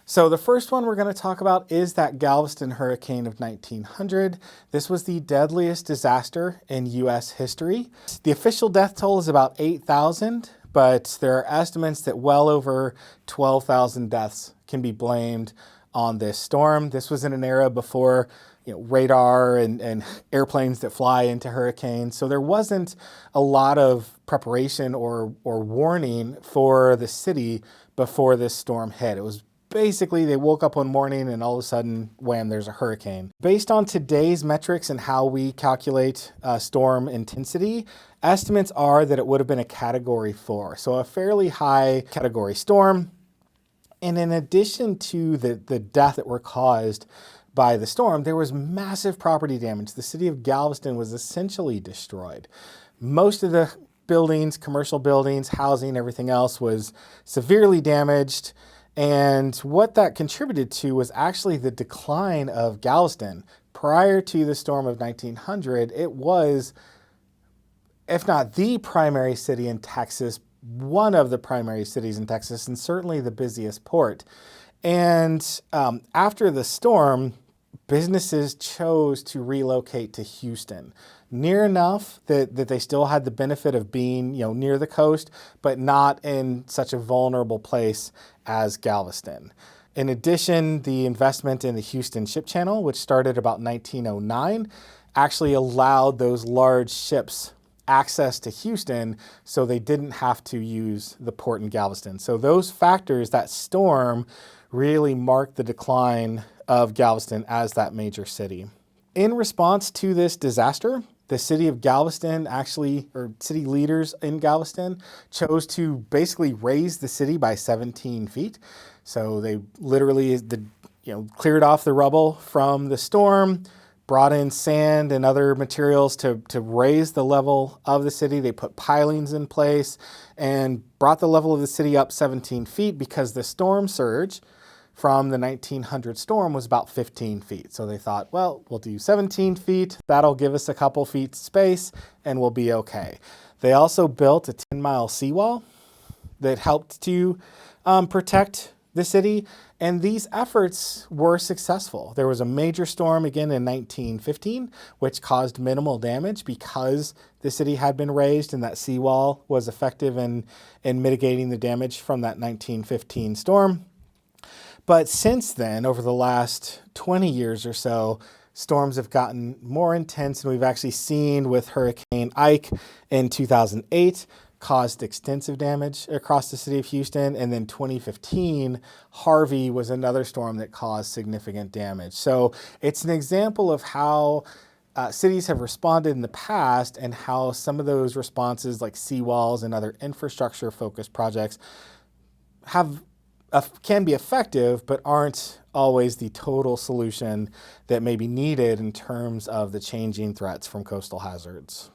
So the first one we're going to talk about is that Galveston hurricane of 1900. This was the deadliest disaster in U.S. history. The official death toll is about 8,000, but there are estimates that well over 12,000 deaths can be blamed on this storm. This was in an era before radar and airplanes that fly into hurricanes. So there wasn't a lot of preparation or warning for the city before this storm hit. It was basically, they woke up one morning and all of a sudden, wham, there's a hurricane. Based on today's metrics and how we calculate storm intensity, estimates are that it would have been a Category 4, so a fairly high category storm. And in addition to the death that were caused by the storm, there was massive property damage. The city of Galveston was essentially destroyed. Most of the buildings, commercial buildings, housing, everything else was severely damaged. And what that contributed to was actually the decline of Galveston. Prior to the storm of 1900, it was, if not the primary city in Texas, one of the primary cities in Texas, and certainly the busiest port. And after the storm, businesses chose to relocate to Houston, near enough that they still had the benefit of being near the coast, but not in such a vulnerable place as Galveston. In addition, the investment in the Houston Ship Channel, which started about 1909, actually allowed those large ships access to Houston, so they didn't have to use the port in Galveston. So those factors, that storm, really marked the decline of Galveston as that major city. In response to this disaster, the city of Galveston or city leaders in Galveston, chose to basically raise the city by 17 feet. So they literally cleared off the rubble from the storm, brought in sand and other materials to raise the level of the city. They put pilings in place and brought the level of the city up 17 feet because the storm surge from the 1900 storm was about 15 feet. So they thought, well, we'll do 17 feet. That'll give us a couple feet space and we'll be okay. They also built a 10-mile seawall that helped to protect the city. And these efforts were successful. There was a major storm again in 1915, which caused minimal damage because the city had been raised and that seawall was effective in mitigating the damage from that 1915 storm. But since then, over the last 20 years or so, storms have gotten more intense, and we've actually seen with Hurricane Ike in 2008 caused extensive damage across the city of Houston, and then 2015, Harvey was another storm that caused significant damage. So it's an example of how cities have responded in the past and how some of those responses, like seawalls and other infrastructure-focused projects, can be effective, but aren't always the total solution that may be needed in terms of the changing threats from coastal hazards.